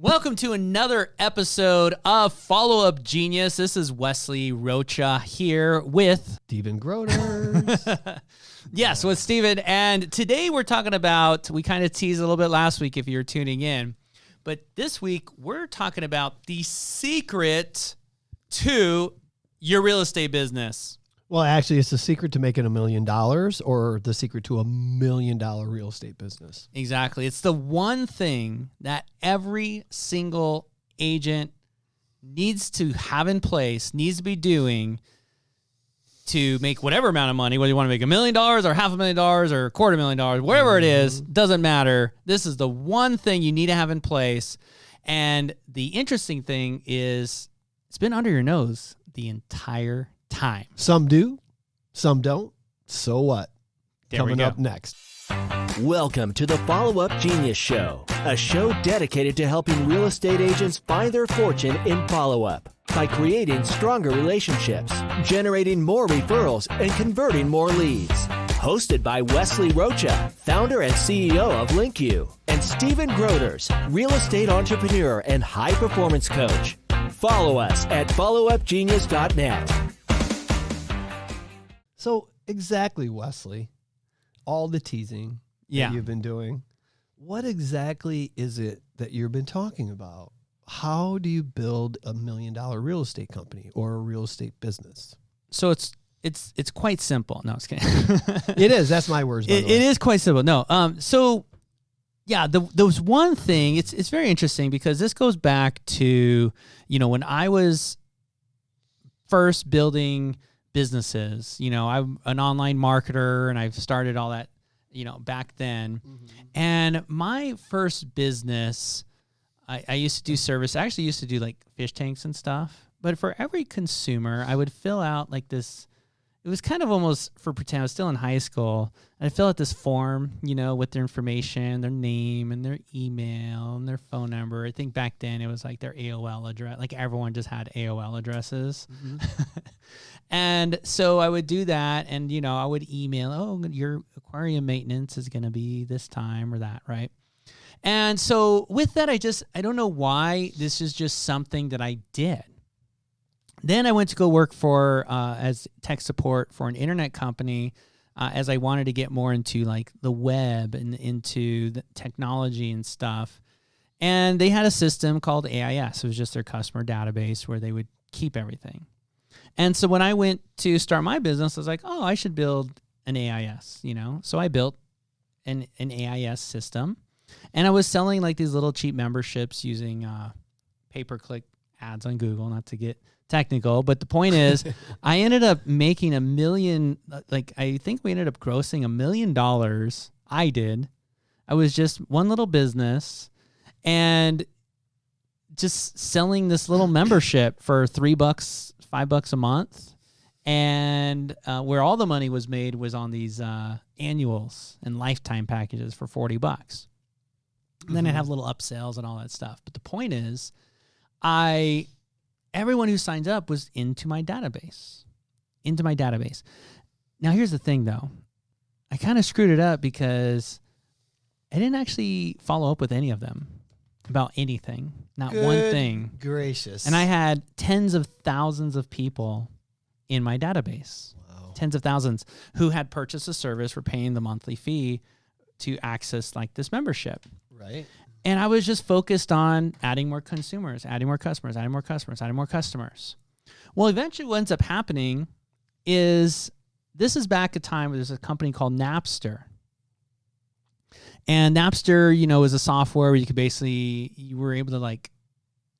Welcome to another episode of Follow Up Genius. This is Wesley Rocha here with Stephen Groders. Yes, with Stephen. And today we're talking about, we kind of teased a little bit last week if you're tuning in, but this week we're talking about the secret to your real estate business. Well, actually, it's the secret to making $1 million or the secret to $1 million real estate business. Exactly. It's the one thing that every single agent needs to have in place, needs to be doing to make whatever amount of money, whether you want to make $1 million or $500,000 or $250,000, whatever it is, doesn't matter. This is the one thing you need to have in place. And the interesting thing is it's been under your nose the entire time. Some do, some don't. So what? Coming up next. Welcome to the Follow Up Genius Show, a show dedicated to helping real estate agents find their fortune in follow-up by creating stronger relationships, generating more referrals, and converting more leads. Hosted by Wesley Rocha, founder and CEO of LinkU, and Stephen Groders, real estate entrepreneur and high-performance coach. Follow us at followupgenius.net. So exactly, Wesley, all the teasing that you've been doing, what exactly is it that you've been talking about? How do you build $1 million real estate company or a real estate business? So it's quite simple. No, it's kidding. It is. That's my words. It is quite simple. No. So yeah, there was one thing. It's very interesting because this goes back to, when I was first building businesses. I'm an online marketer and I've started all that, back then. Mm-hmm. And my first business, I used to do service. I actually used to do like fish tanks and stuff. But for every consumer, I would fill out like this. It was kind of almost for pretend. I was still in high school. I'd fill out this form, with their information, their name and their email and their phone number. I think back then it was like their AOL address. Like everyone just had AOL addresses. Mm-hmm. And so I would do that and, I would email, your aquarium maintenance is going to be this time or that, right? And so with that, I don't know why this is just something that I did. Then I went to go work for as tech support for an internet company as I wanted to get more into like the web and into the technology and stuff. And they had a system called AIS. It was just their customer database where they would keep everything. And so when I went to start my business, I was like, I should build an AIS, So I built an AIS system. And I was selling like these little cheap memberships using pay-per-click ads on Google, not to get technical, but the point is I ended up making $1 million. Like I think we ended up grossing $1 million. I did. I was just one little business and just selling this little membership for $3, $5 a month. And where all the money was made was on these annuals and lifetime packages for $40. And then I'd have little upsells and all that stuff. But the point is, everyone who signs up was into my database. Now, here's the thing, though. I kind of screwed it up because I didn't actually follow up with any of them about anything. Not one thing. Gracious. And I had tens of thousands of people in my database. Wow. Tens of thousands who had purchased a service, were paying the monthly fee to access like this membership. Right. And I was just focused on adding more consumers, adding more customers. Well, eventually what ends up happening is this is back a time where there's a company called Napster. And Napster, is a software where you were able to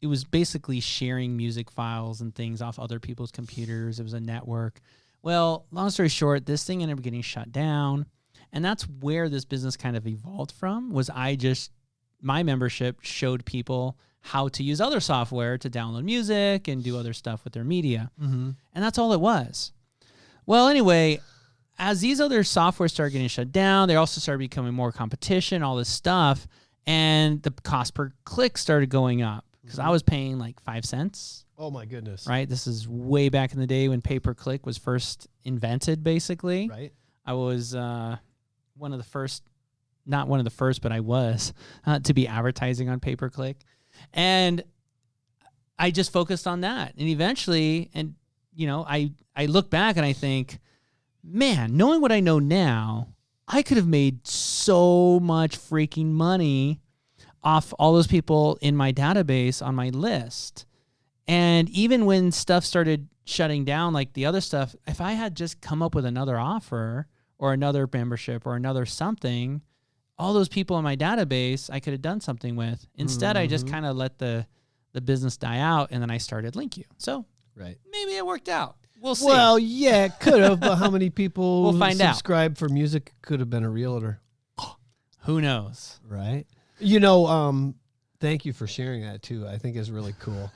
it was basically sharing music files and things off other people's computers. It was a network. Well, long story short, this thing ended up getting shut down. And that's where this business kind of evolved from, was my membership showed people how to use other software to download music and do other stuff with their media. Mm-hmm. And that's all it was. Well, anyway, as these other software started getting shut down, they also started becoming more competition, all this stuff. And the cost per click started going up because I was paying like 5 cents. Oh, my goodness. Right? This is way back in the day when pay-per-click was first invented, basically. Right. I was one of the first, not one of the first, but I was to be advertising on pay-per-click. And I just focused on that. And eventually, and I look back and I think, man, knowing what I know now, I could have made so much freaking money off all those people in my database on my list. And even when stuff started shutting down, like the other stuff, if I had just come up with another offer or another membership or another something, all those people in my database I could have done something with. Instead, I just kind of let the business die out, and then I started LinkU. So maybe it worked out. We'll see. Well, yeah, it could have, but how many people we'll find subscribe for music could have been a realtor? Who knows? Right? Thank you for sharing that, too. I think it's really cool.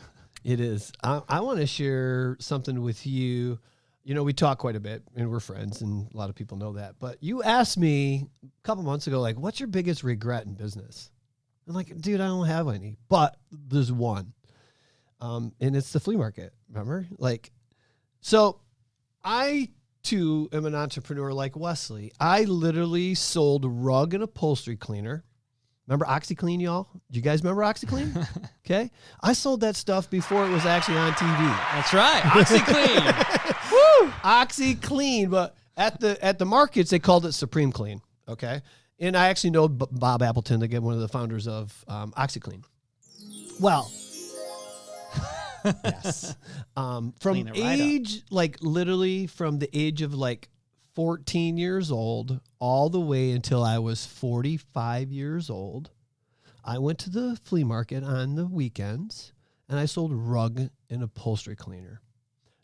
It is. I want to share something with you. We talk quite a bit, and we're friends, and a lot of people know that. But you asked me a couple months ago, like, what's your biggest regret in business? I'm like, dude, I don't have any. But there's one. And it's the flea market, remember? So I, too, am an entrepreneur like Wesley. I literally sold rug and upholstery cleaner. Remember OxyClean, y'all? Do you guys remember OxyClean? Okay. I sold that stuff before it was actually on TV. That's right. OxyClean. Woo! OxyClean. But at the markets, they called it Supreme Clean. Okay. And I actually know Bob Appleton, one of the founders of OxyClean. Well, yes. From age, literally from the age of 14 years old all the way until I was 45 years old, I went to the flea market on the weekends and I sold rug and upholstery cleaner.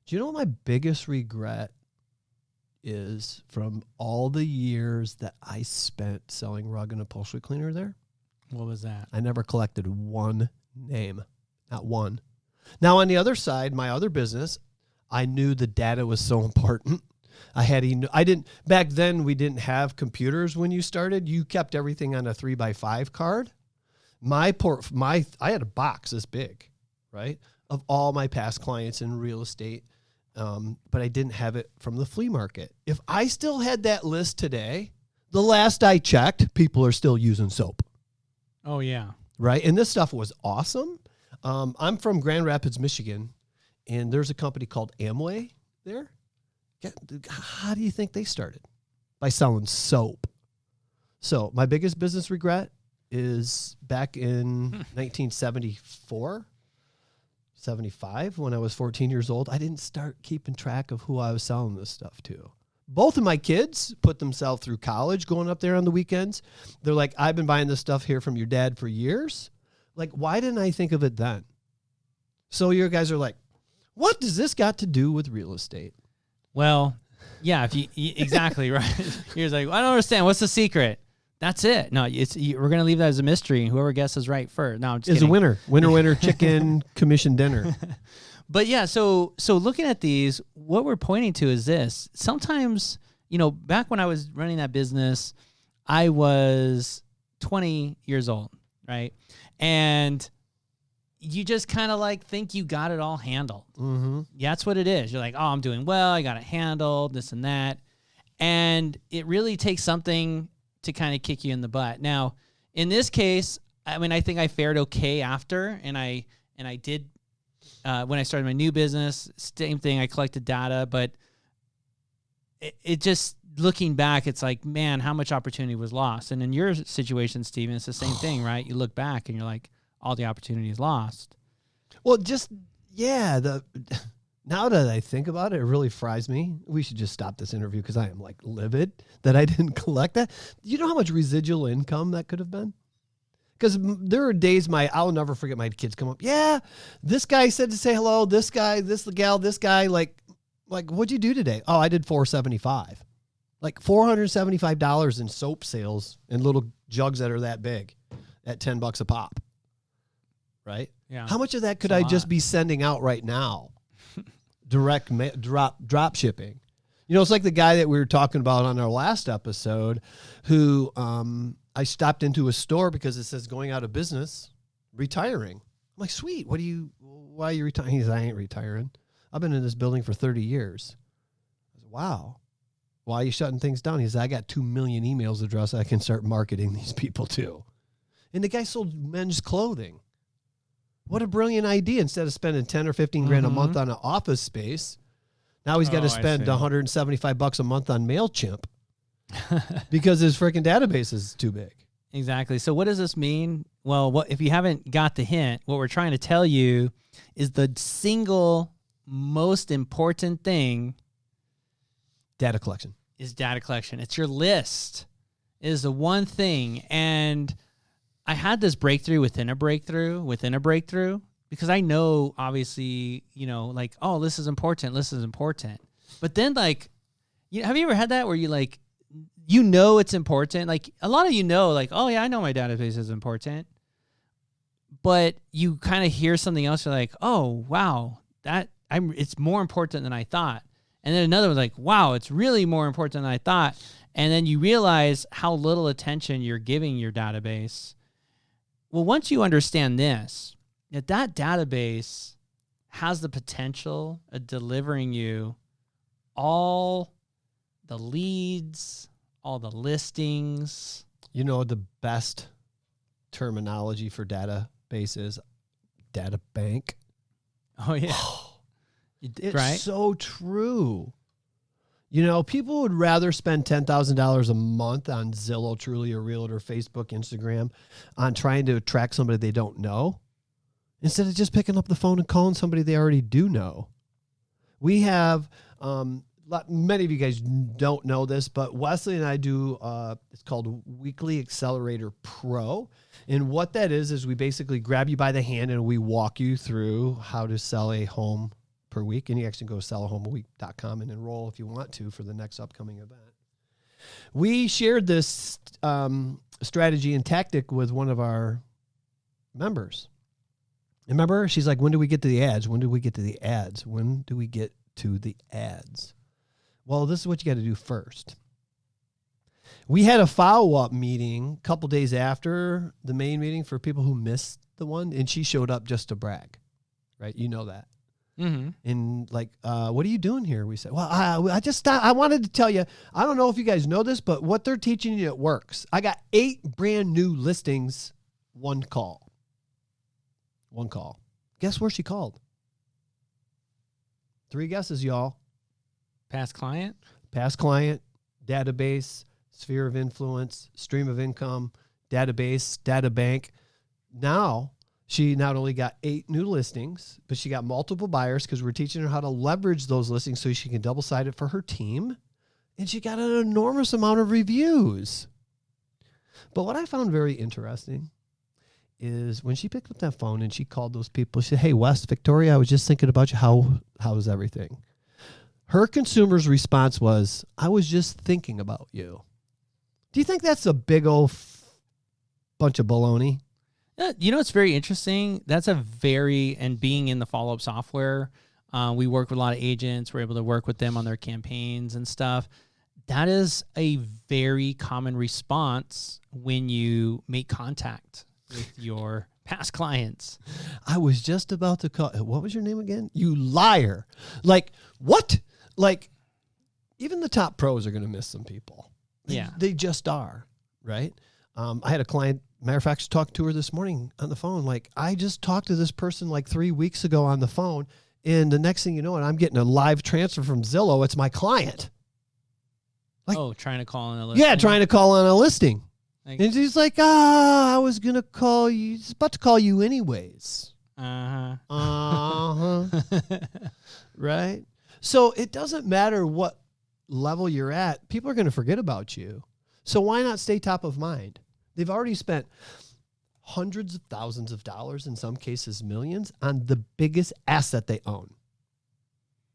Do you know what my biggest regret is from all the years that I spent selling rug and upholstery cleaner there? What was that? I never collected one name, not one. Now, on the other side, my other business, I knew the data was so important. Back then we didn't have computers when you started. You kept everything on a 3x5 card. I had a box this big, right, of all my past clients in real estate. But I didn't have it from the flea market. If I still had that list today, the last I checked, people are still using soap. Oh, yeah. Right. And this stuff was awesome. I'm from Grand Rapids, Michigan, and there's a company called Amway there. How do you think they started? By selling soap. So my biggest business regret is back in 1974, 75, when I was 14 years old, I didn't start keeping track of who I was selling this stuff to. Both of my kids put themselves through college going up there on the weekends. They're like, I've been buying this stuff here from your dad for years. Why didn't I think of it then? So your guys are like, what does this got to do with real estate? Well, yeah, exactly right. You're like, I don't understand. What's the secret? That's it. No, we're gonna leave that as a mystery, and whoever guesses right first. No, I'm just kidding. A winner. Winner, chicken commission dinner. But yeah, so looking at these, what we're pointing to is this. Sometimes, back when I was running that business, I was 20 years old, right? And you just kind of think you got it all handled. Mm-hmm. Yeah, that's what it is. You're like, oh, I'm doing well. I got it handled, this and that. And it really takes something to kind of kick you in the butt. Now, in this case, I think I fared okay after, and I did when I started my new business, same thing. I collected data, but it just, looking back, it's like, man, how much opportunity was lost. And in your situation, Stephen, it's the same thing, right? You look back and you're like, all the opportunity is lost. Well, now that I think about it, it really fries me. We should just stop this interview because I am livid that I didn't collect that. You know how much residual income that could have been? Because there are days I'll never forget my kids come up. Yeah, this guy said to say hello. This guy, this gal, this guy. What'd you do today? Oh, I did $475. $475 in soap sales and little jugs that are that big at $10 a pop. Right? Yeah. How much of that could I just be sending out right now? Direct drop shipping. It's like the guy that we were talking about on our last episode who I stopped into a store because it says going out of business, retiring. I'm like, sweet. Why are you retiring? He says, I ain't retiring. I've been in this building for 30 years. I said, wow. Why are you shutting things down? He said, I got 2 million emails addressed. I can start marketing these people too. And the guy sold men's clothing. What a brilliant idea. Instead of spending 10 or 15 grand a month on an office space, now he's got to spend $175 a month on MailChimp because his freaking database is too big. Exactly. So what does this mean? Well, if you haven't got the hint, what we're trying to tell you is the single most important thing. Data collection. Is data collection. It's your list. It is the one thing. And I had this breakthrough within a breakthrough because I know, obviously, like, oh, this is important. But then, like, have you ever had that where you, like, it's important? Like, a lot of like, oh, yeah, I know my database is important. But you kind of hear something else. You're like, oh, wow, it's more important than I thought. And then another one's like, wow, it's really more important than I thought. And then you realize how little attention you're giving your database. Well, once you understand this, that database has the potential of delivering you all the leads, all the listings. The best terminology for database is data bank. Oh, yeah. It's right? So true. People would rather spend $10,000 a month on Zillow, Truly, a Realtor, Facebook, Instagram, on trying to attract somebody they don't know, instead of just picking up the phone and calling somebody they already do know. We have, many of you guys don't know this, but Wesley and I do, it's called Weekly Accelerator Pro. And what that is we basically grab you by the hand and we walk you through how to sell a home per week. And you actually go to sellahomeaweek.com and enroll if you want to for the next upcoming event. We shared this strategy and tactic with one of our members. Remember, she's like, when do we get to the ads? When do we get to the ads? When do we get to the ads? Well, this is what you got to do first. We had a follow-up meeting a couple days after the main meeting for people who missed the one, and she showed up just to brag, right? You know that. Mm-hmm. And like, what are you doing here? We said, well, I wanted to tell you, I don't know if you guys know this, but what they're teaching you, it works. I got 8 brand new listings, one call. Guess where she called? 3 guesses, y'all. Past client, database, sphere of influence, stream of income, database, data bank. Now, she not only got 8 new listings, but she got multiple buyers because we're teaching her how to leverage those listings so she can double-side it for her team. And she got an enormous amount of reviews. But what I found very interesting is when she picked up that phone and she called those people, she said, hey, Wes, Victoria, I was just thinking about you. How's everything? Her consumer's response was, I was just thinking about you. Do you think that's a big old bunch of baloney? It's very interesting. And being in the follow-up software, we work with a lot of agents. We're able to work with them on their campaigns and stuff. That is a very common response when you make contact with your past clients. I was just about to call. What was your name again? You liar. Like, what? Like, even the top pros are going to miss some people. They just are, right? I had a client, matter of fact, she talked to her this morning on the phone. Like, I just talked to this person like 3 weeks ago on the phone, and the next thing you know, I'm getting a live transfer from Zillow. It's my client. Like, trying to call on a listing? Yeah, trying to call on a listing. And she's like, I was going to call you. It's about to call you anyways. Right? So it doesn't matter what level you're at. People are going to forget about you. So why not stay top of mind? They've already spent hundreds of thousands of dollars, in some cases millions, on the biggest asset they own.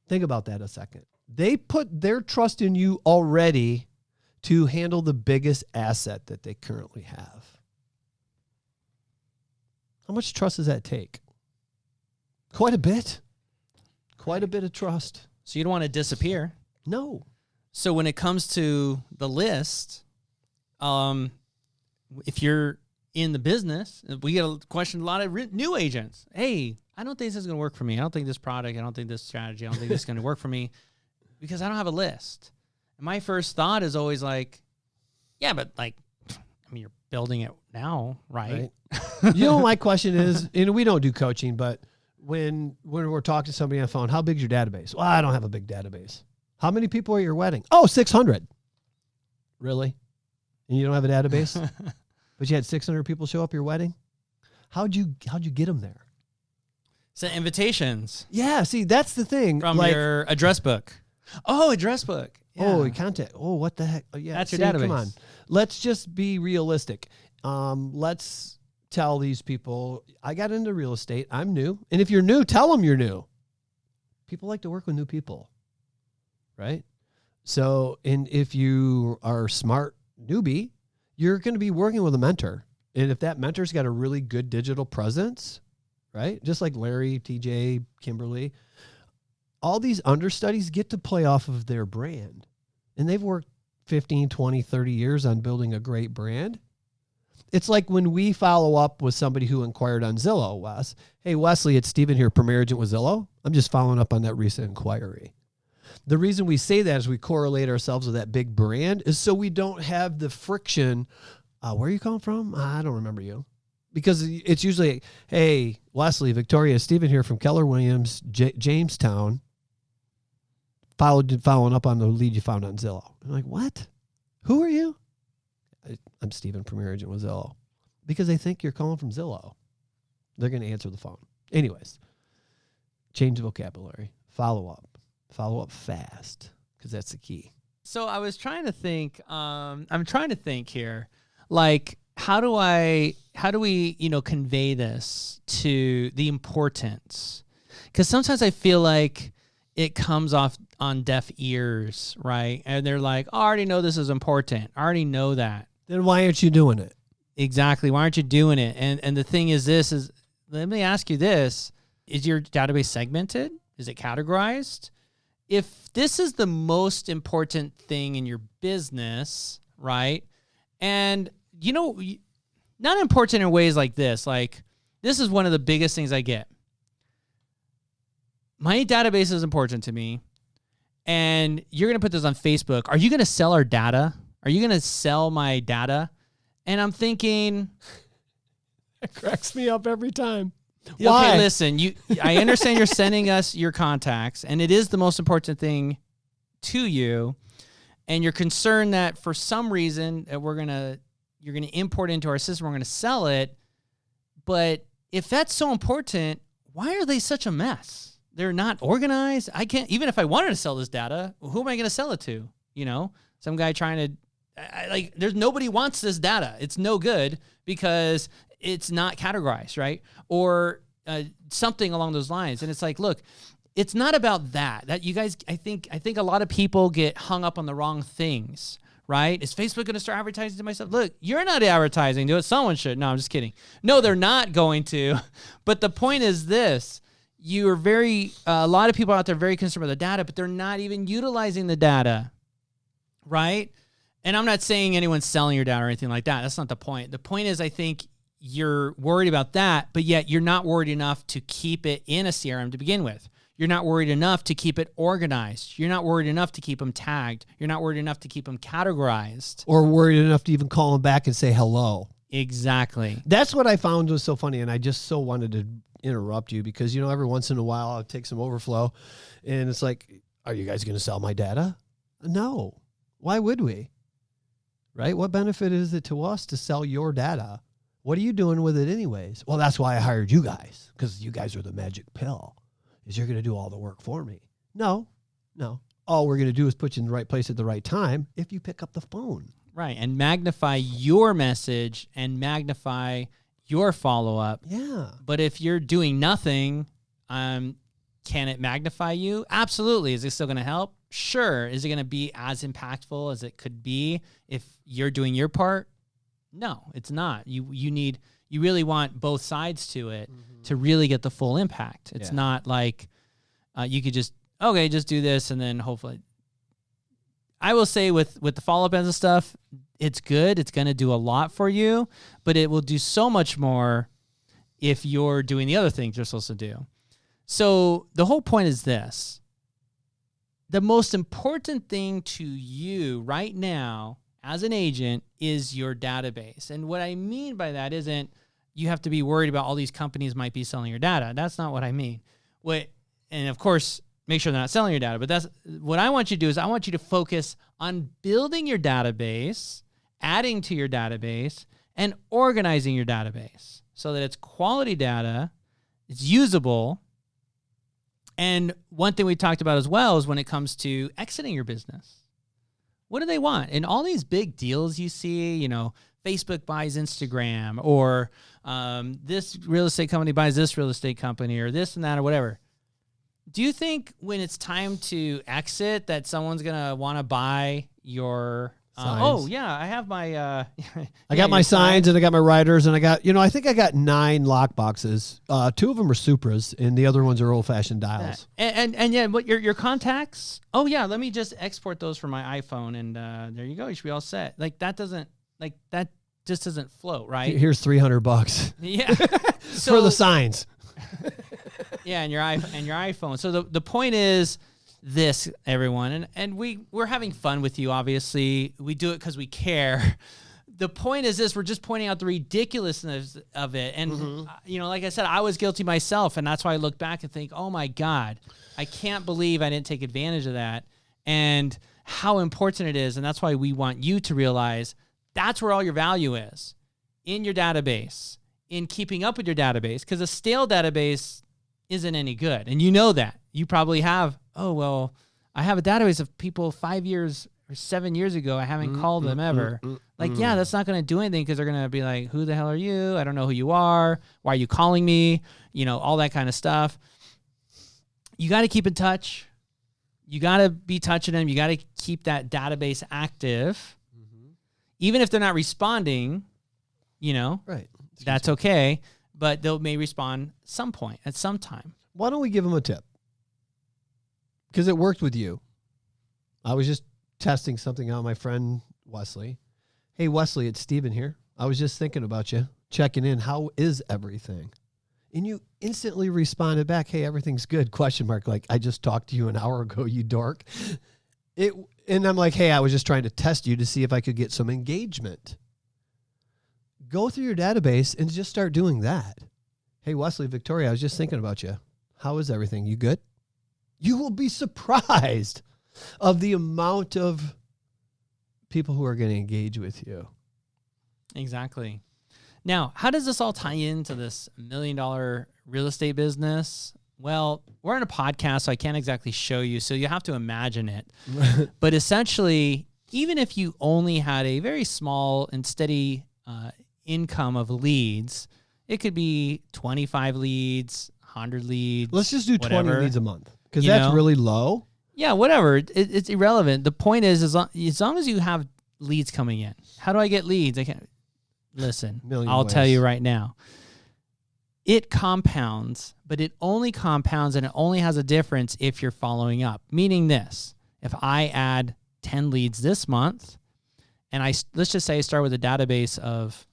Think about that a second. They put their trust in you already to handle the biggest asset that they currently have. How much trust does that take? Quite a bit. Quite a bit of trust. So you don't want to disappear. No. So when it comes to the list, if you're in the business, we get a question a lot of new agents. Hey, I don't think this is going to work for me. I don't think this product, I don't think this strategy, I don't think this is going to work for me because I don't have a list. And my first thought is always like, yeah, but like, I mean, you're building it now, right? You know, my question is, we don't do coaching, but when we're talking to somebody on the phone, how big is your database? Well, I don't have a big database. How many people are at your wedding? Oh, 600. Really? And you don't have a database? But you had 600 people show up at your wedding? How'd you get them there? Sent invitations. Yeah, see, that's the thing. From your address book. Oh, address book. Yeah. Oh, contact. Oh, what the heck? Oh, yeah, that's your database. Come on. Let's just be realistic. Let's tell these people, I got into real estate. I'm new. And if you're new, tell them you're new. People like to work with new people, right? So, and if you are a smart newbie, you're going to be working with a mentor. And if that mentor's got a really good digital presence, right? Just like Larry, TJ, Kimberly, all these understudies get to play off of their brand. And they've worked 15, 20, 30 years on building a great brand. It's like when we follow up with somebody who inquired on Zillow, Wes. Hey, Wesley, it's Stephen here, Premier Agent with Zillow. I'm just following up on that recent inquiry. The reason we say that is we correlate ourselves with that big brand is so we don't have the friction. Where are you calling from? I don't remember you. Because it's usually, hey, Wesley, Victoria, Stephen here from Keller Williams, Jamestown, following up on the lead you found on Zillow. I'm like, what? Who are you? I'm Stephen, Premier Agent with Zillow. Because they think you're calling from Zillow. They're going to answer the phone. Anyways, change the vocabulary. Follow up. Follow up fast, because that's the key. So I was trying to think, I'm trying to think here, like, how do we, convey this to the importance? Because sometimes I feel like it comes off on deaf ears, right? And they're like, oh, I already know this is important. I already know that. Then why aren't you doing it? Exactly. Why aren't you doing it? And the thing is let me ask you this. Is your database segmented? Is it categorized? If this is the most important thing in your business, right? And, not important in ways like this. Like, this is one of the biggest things I get. My database is important to me, and you're going to put this on Facebook. Are you going to sell our data? Are you going to sell my data? And I'm thinking... It cracks me up every time. Why? Okay, listen, I understand you're sending us your contacts, and it is the most important thing to you, and you're concerned that for some reason that you're gonna import it into our system, we're gonna sell it. But if that's so important, why are they such a mess? They're not organized. I can't, even if I wanted to sell this data, who am I gonna sell it to? Some guy trying to, there's nobody wants this data. It's no good because it's not categorized, right? Or something along those lines. And it's like, look, it's not about that. That you guys, I think a lot of people get hung up on the wrong things, right? Is Facebook going to start advertising to myself? Look, you're not advertising to it. Someone should. No, I'm just kidding. No, they're not going to. But the point is this. You are a lot of people out there are very concerned with the data, but they're not even utilizing the data, right? And I'm not saying anyone's selling your data or anything like that. That's not the point. The point is, I think you're worried about that, but yet you're not worried enough to keep it in a CRM to begin with. You're not worried enough to keep it organized. You're not worried enough to keep them tagged. You're not worried enough to keep them categorized. Or worried enough to even call them back and say hello. Exactly. That's what I found was so funny, and I just so wanted to interrupt you because, every once in a while I'll take some overflow, and it's like, are you guys going to sell my data? No. Why would we? Right? What benefit is it to us to sell your data? What are you doing with it anyways? Well, that's why I hired you guys, because you guys are the magic pill, is you're going to do all the work for me. No. All we're going to do is put you in the right place at the right time if you pick up the phone. Right, and magnify your message and magnify your follow-up. Yeah. But if you're doing nothing, can it magnify you? Absolutely. Is it still going to help? Sure. Is it going to be as impactful as it could be if you're doing your part? No, it's not. You really want both sides to it to really get the full impact. It's not like you could just do this and then hopefully. I will say with the follow-up and stuff, it's good. It's going to do a lot for you, but it will do so much more if you're doing the other things you're supposed to do. So the whole point is this. The most important thing to you right now, as an agent is your database. And what I mean by that isn't you have to be worried about all these companies might be selling your data. That's not what I mean. And of course, make sure they're not selling your data. But that's what I want you to do is I want you to focus on building your database, adding to your database, and organizing your database so that it's quality data, it's usable. And one thing we talked about as well is when it comes to exiting your business. What do they want? And all these big deals you see, Facebook buys Instagram, or this real estate company buys this real estate company, or this and that, or whatever. Do you think when it's time to exit that someone's going to want to buy your oh, yeah, I have my I got my signs and I got my riders and I got, I think I got 9 lock boxes. 2 of them are Supras and the other ones are old-fashioned dials. And yeah, what your contacts? Oh, yeah, let me just export those from my iPhone and there you go. You should be all set. That just doesn't float, right? Here's $300. Yeah. For the signs. Yeah, and your iPhone. So the point is this, everyone, and we're having fun with you, obviously. We do it because we care. The point is this, we're just pointing out the ridiculousness of it. And, like I said, I was guilty myself, and that's why I look back and think, oh, my God, I can't believe I didn't take advantage of that and how important it is. And that's why we want you to realize that's where all your value is, in your database, in keeping up with your database, because a stale database isn't any good. And you know that. You probably have, I have a database of people 5 years or 7 years ago. I haven't called them ever. Yeah, that's not going to do anything because they're going to be like, who the hell are you? I don't know who you are. Why are you calling me? All that kind of stuff. You got to keep in touch. You got to be touching them. You got to keep that database active. Even if they're not responding, right. That's okay. But they may respond some point at some time. Why don't we give them a tip? Because it worked with you. I was just testing something out. My friend Wesley. Hey, Wesley, it's Stephen here. I was just thinking about you, checking in. How is everything? And you instantly responded back, hey, everything's good, ? Like, I just talked to you an hour ago, you dork. And I'm like, hey, I was just trying to test you to see if I could get some engagement. Go through your database and just start doing that. Hey, Wesley, Victoria, I was just thinking about you. How is everything? You good? You will be surprised of the amount of people who are going to engage with you. Exactly. Now, how does this all tie into this $1 million real estate business? Well, we're on a podcast, so I can't exactly show you, so you have to imagine it. But essentially, even if you only had a very small and steady income of leads, it could be 25 leads, 100 leads. Let's just do 20 leads a month because that's really low. Yeah, whatever. It's irrelevant. The point is, as long as you have leads coming in. How do I get leads? I can't. Listen, I'll tell you right now. It compounds, but it only compounds and it only has a difference if you're following up. Meaning this, if I add 10 leads this month, and let's just say I start with a database of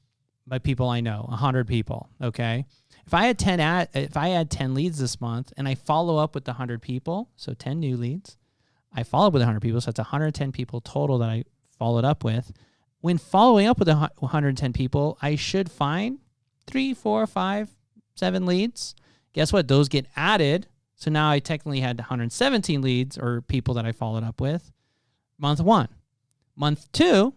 by people I know, 100 people, okay? If I had 10 leads this month and I follow up with the 100 people, so 10 new leads, I follow up with 100 people, so that's 110 people total that I followed up with. When following up with 110 people, I should find 3, 4, 5, 7 leads. Guess what? Those get added. So now I technically had 117 leads or people that I followed up with. Month 1. Month 2,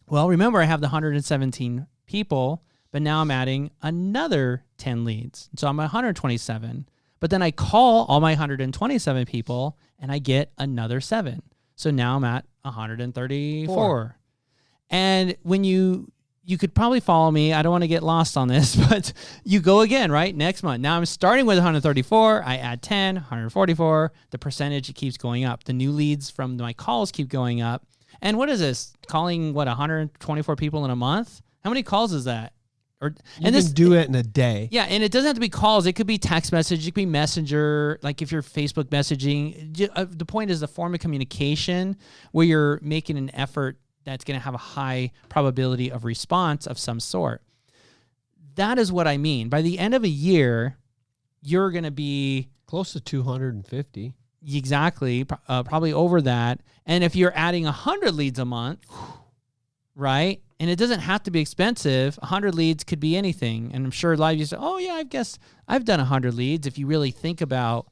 well, remember I have the 117 people, but now I'm adding another 10 leads. So I'm at 127. But then I call all my 127 people and I get another 7. So now I'm at 134. And when you could probably follow me. I don't want to get lost on this, but you go again, right? Next month. Now I'm starting with 134. I add 10, 144. The percentage keeps going up. The new leads from my calls keep going up. And what is this? Calling, 124 people in a month? How many calls is that? You can do it in a day. Yeah, and it doesn't have to be calls. It could be text message. It could be messenger, like if you're Facebook messaging. The point is the form of communication where you're making an effort that's going to have a high probability of response of some sort. That is what I mean. By the end of a year, you're going to be close to 250. Exactly, probably over that. And if you're adding 100 leads a month, right? And it doesn't have to be expensive. 100 leads could be anything. And I'm sure a lot of you say, oh, yeah, I guess I've done 100 leads. If you really think about,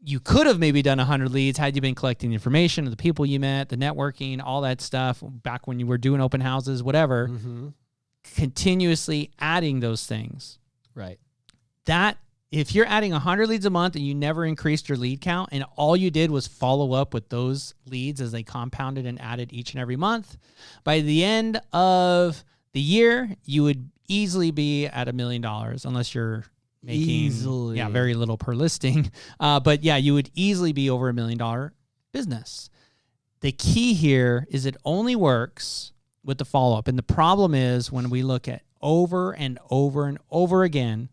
you could have maybe done 100 leads had you been collecting information of the people you met, the networking, all that stuff back when you were doing open houses, whatever, continuously adding those things. Right. That, if you're adding 100 leads a month and you never increased your lead count and all you did was follow up with those leads as they compounded and added each and every month, by the end of the year, you would easily be at $1 million unless you're making very little per listing. But yeah, you would easily be over $1 million business. The key here is it only works with the follow-up. And the problem is when we look at over and over and over again,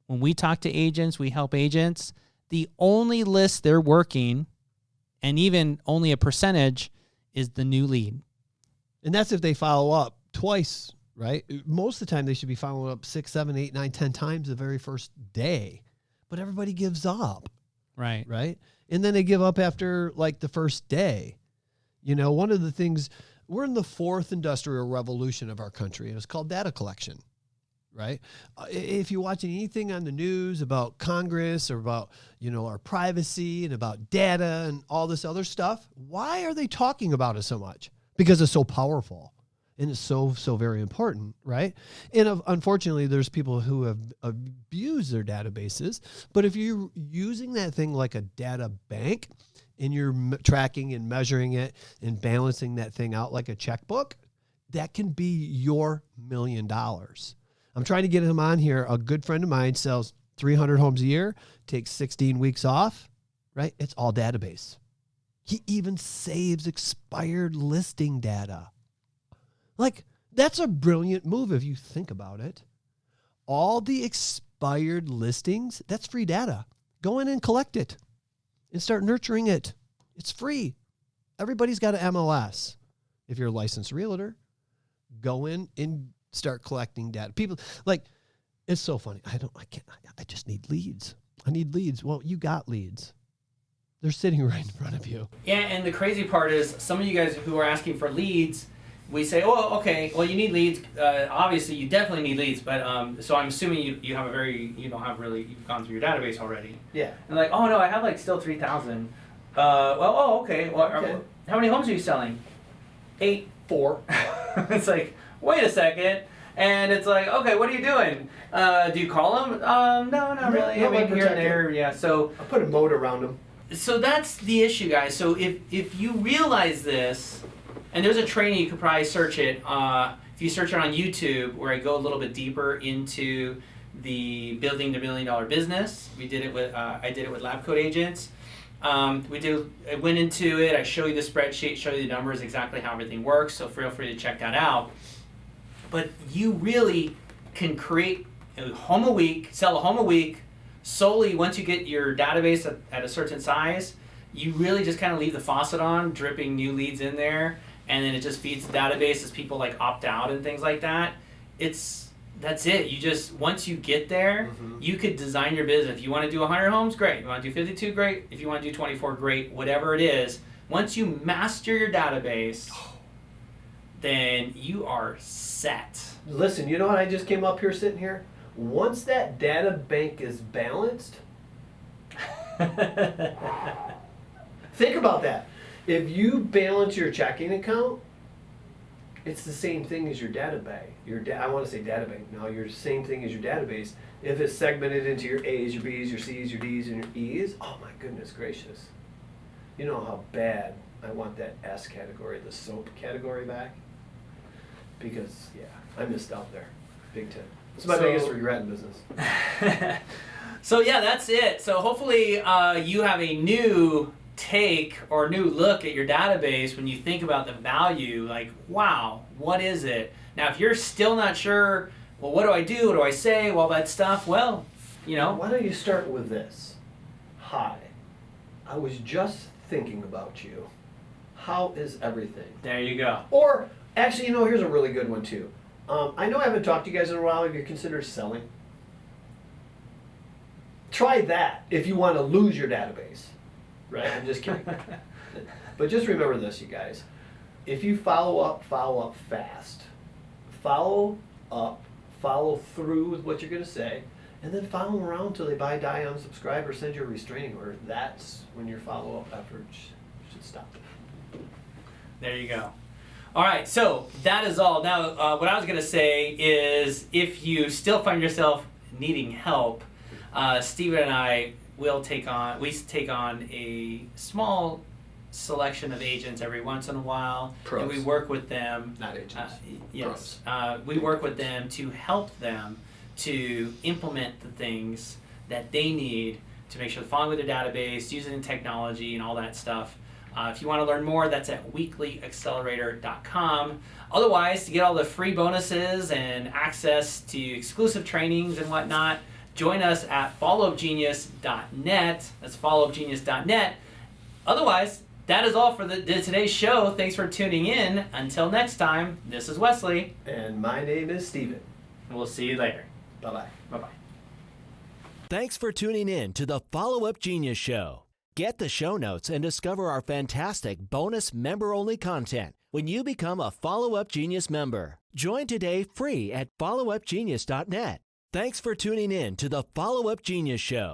when we talk to agents, we help agents, the only list they're working, and even only a percentage, is the new lead. And that's if they follow up twice, right? Most of the time they should be following up 6, 7, 8, 9, 10 times the very first day. But everybody gives up. Right. Right? And then they give up after like the first day. You know, one of the things, we're in the 4th industrial revolution of our country, and it's called data collection. Right? If you're watching anything on the news about Congress or about, you know, our privacy and about data and all this other stuff, why are they talking about it so much? Because it's so powerful and it's so very important, right? And unfortunately, there's people who have abused their databases. But if you're using that thing like a data bank and you're tracking and measuring it and balancing that thing out like a checkbook, that can be your $1 million. I'm trying to get him on here. A good friend of mine sells 300 homes a year, takes 16 weeks off, right? It's all database. He even saves expired listing data. Like, that's a brilliant move if you think about it. All the expired listings, that's free data. Go in and collect it and start nurturing it. It's free. Everybody's got an MLS. If you're a licensed realtor, go in and start collecting data. People, like, it's so funny. I just need leads. I need leads. Well, you got leads. They're sitting right in front of you. Yeah, and the crazy part is some of you guys who are asking for leads, we say, oh, okay, well, you need leads. Obviously, you definitely need leads, but so I'm assuming you have you've gone through your database already. Yeah. And like, oh, no, I have like still 3,000. Okay. Well, okay. How many homes are you selling? 8. 4. It's like, wait a second. And it's like, okay, what are you doing? Do you call them? No, not really. No, I mean, here and there, yeah. So I put a moat around them. So that's the issue, guys. So if you realize this, and there's a training, you could probably search it. If you search it on YouTube, where I go a little bit deeper into the building the $1 million business. We did it with I did it with Lab Code agents. I went into it. I show you the spreadsheet, show you the numbers, exactly how everything works. So feel free to check that out. But you really can create a home a week, sell a home a week, solely once you get your database at a certain size. You really just kind of leave the faucet on, dripping new leads in there, and then it just feeds the database as people like opt out and things like that. That's it. You just, once you get there, you could design your business. If you want to do 100 homes, great. If you want to do 52, great. If you want to do 24, great. Whatever it is, once you master your database, then you are set. Listen, you know what I just came up here sitting here? Once that data bank is balanced, think about that. If you balance your checking account, it's the same thing as your data bank. I want to say data bank. No, you're the same thing as your database. If it's segmented into your A's, your B's, your C's, your D's, and your E's, oh my goodness gracious. You know how bad I want that S category, the soap category back? Because, yeah, I missed out there. Big time. It's my biggest regret in business. So, yeah, that's it. So, hopefully, you have a new take or new look at your database when you think about the value. Like, wow, what is it? Now, if you're still not sure, well, what do I do? What do I say? All that stuff. Well, you know. Why don't you start with this? Hi, I was just thinking about you. How is everything? There you go. Or, actually, you know, here's a really good one, too. I know I haven't talked to you guys in a while. Have you considered selling? Try that if you want to lose your database. Right? I'm just kidding. But just remember this, you guys. if you follow up fast. Follow up, follow through with what you're going to say, and then follow them around until they buy, die, unsubscribe, or send you a restraining order. That's when your follow-up effort should stop. There you go. All right, so that is all. Now, what I was going to say is if you still find yourself needing help, Stephen and I will take on a small selection of agents every once in a while. Pros. And we work with them. Not agents. Yes. We work with them to help them to implement the things that they need to make sure they're following with their database, using technology and all that stuff. If you want to learn more, that's at weeklyaccelerator.com. Otherwise, to get all the free bonuses and access to exclusive trainings and whatnot, join us at followupgenius.net. That's followupgenius.net. Otherwise, that is all for today's show. Thanks for tuning in. Until next time, this is Wesley. And my name is Stephen. We'll see you later. Bye-bye. Bye-bye. Thanks for tuning in to the Follow Up Genius Show. Get the show notes and discover our fantastic bonus member-only content when you become a Follow Up Genius member. Join today free at followupgenius.net. Thanks for tuning in to the Follow Up Genius Show.